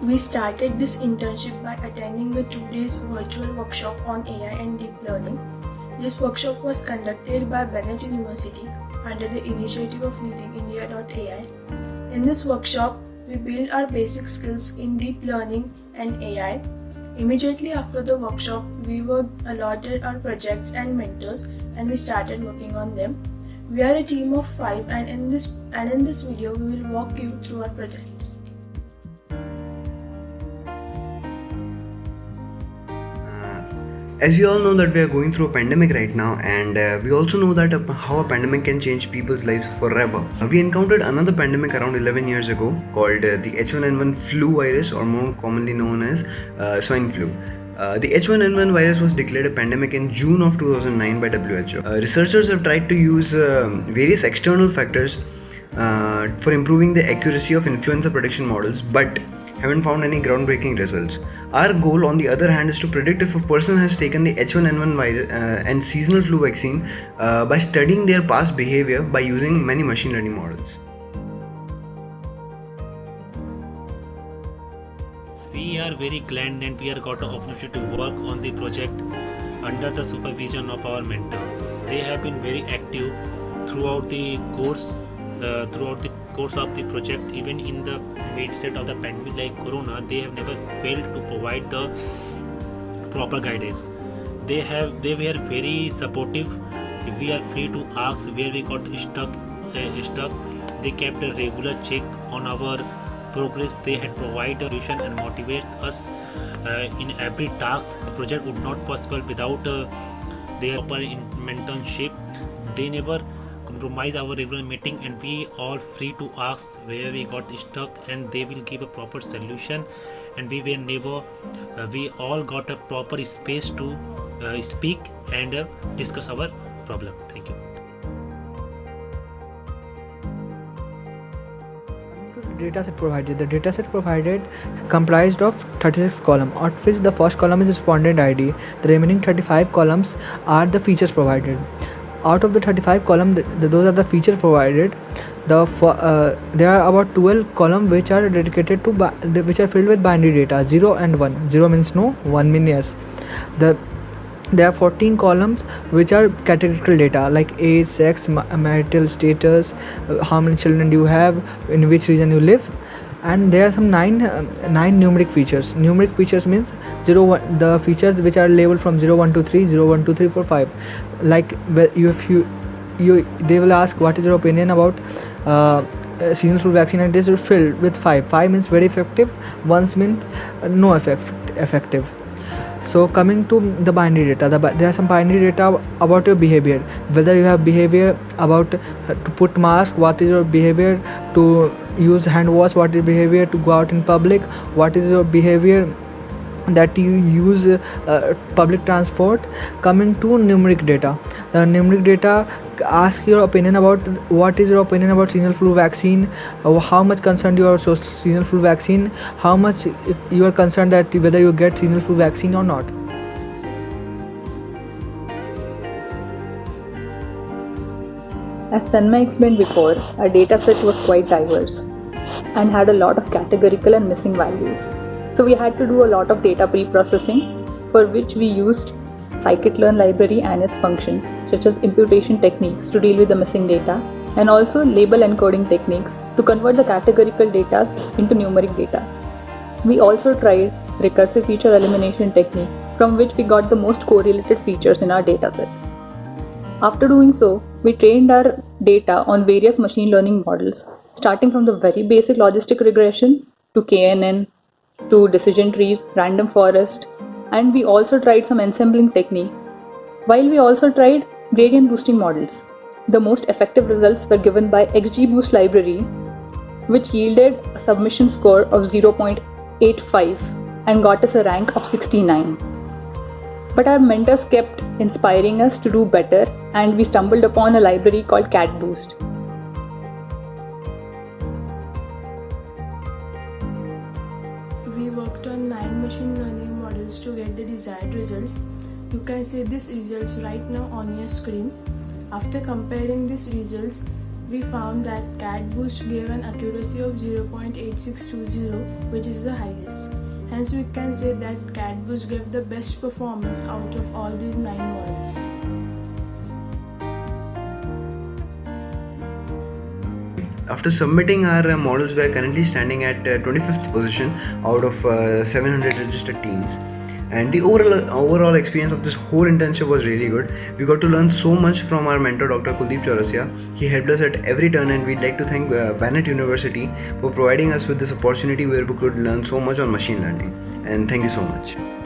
We started this internship by attending a 2-day virtual workshop on AI and deep learning. This workshop was conducted by Bennett University under the initiative of LeadingIndia.ai. In this workshop, we built our basic skills in deep learning and AI. Immediately after the workshop, we were allotted our projects and mentors, and we started working on them. We are a team of 5, and in this video, we will walk you through our project. As we all know that we are going through a pandemic right now, and we also know that how a pandemic can change people's lives forever. We encountered another pandemic around 11 years ago called the H1N1 flu virus, or more commonly known as swine flu. The H1N1 virus was declared a pandemic in June of 2009 by WHO. Researchers have tried to use various external factors for improving the accuracy of influenza prediction models, but haven't found any groundbreaking results. Our goal, on the other hand, is to predict if a person has taken the H1N1 virus and seasonal flu vaccine by studying their past behavior by using many machine learning models. We are very glad that we have got the opportunity to work on the project under the supervision of our mentor. They have been very active throughout the course of the project. Even in the midset of the pandemic like corona, they have never failed to provide the proper guidance. They were very supportive. We are free to ask where we got stuck. They kept a regular check on our progress. They had provided a solution and motivate us in every task. The project would not possible without their proper mentorship. They never compromise our regular meeting, and we all free to ask where we got stuck, and they will give a proper solution. And we all got a proper space to speak and discuss our problem. Thank you. The dataset provided. The dataset provided comprised of 36 columns, of which the first column is respondent ID. The remaining 35 columns are the features provided. Out of the 35 columns, those are the features provided. There are about 12 columns which are dedicated to which are filled with binary data, 0 and 1. 0 means no, 1 means yes. There are 14 columns which are categorical data like age, sex, marital status, how many children do you have, in which region you live, and there are some nine numeric features. Numeric features means the features which are labeled from 0, 1, 2, 3, 0, 1, 2, 3, 4, 5. Like they will ask what is your opinion about seasonal flu vaccine, and this is filled with 5. 5 means very effective, 1 means no effective. So coming to the binary data, there are some binary data about your behavior, whether you have behavior about to put mask, what is your behavior to use hand wash, what is your behavior to go out in public, what is your behavior that you use public transport. Coming to numeric data, the numeric data ask your opinion about what is your opinion about seasonal flu vaccine, how much concerned you are about seasonal flu vaccine, how much you are concerned that whether you get seasonal flu vaccine or not. As Tanmay explained before, our dataset was quite diverse and had a lot of categorical and missing values. So we had to do a lot of data pre-processing, for which we used scikit-learn library and its functions, such as imputation techniques to deal with the missing data, and also label encoding techniques to convert the categorical data into numeric data. We also tried recursive feature elimination technique, from which we got the most correlated features in our dataset. After doing so, we trained our data on various machine learning models, starting from the very basic logistic regression to KNN, to decision trees, random forest, and we also tried some ensembling techniques, while we also tried gradient boosting models. The most effective results were given by XGBoost library, which yielded a submission score of 0.85 and got us a rank of 69. But our mentors kept inspiring us to do better, and we stumbled upon a library called CatBoost. We worked on 9 machine learning models to get the desired results. You can see these results right now on your screen. After comparing these results, we found that CatBoost gave an accuracy of 0.8620, which is the highest. Hence, we can say that CatBoost gave the best performance out of all these 9 models. After submitting our models, we are currently standing at 25th position out of 700 registered teams. And the overall experience of this whole internship was really good. We got to learn so much from our mentor, Dr. Kuldeep Chaurasia. He helped us at every turn, and we'd like to thank Bennett University for providing us with this opportunity where we could learn so much on machine learning. And thank you so much.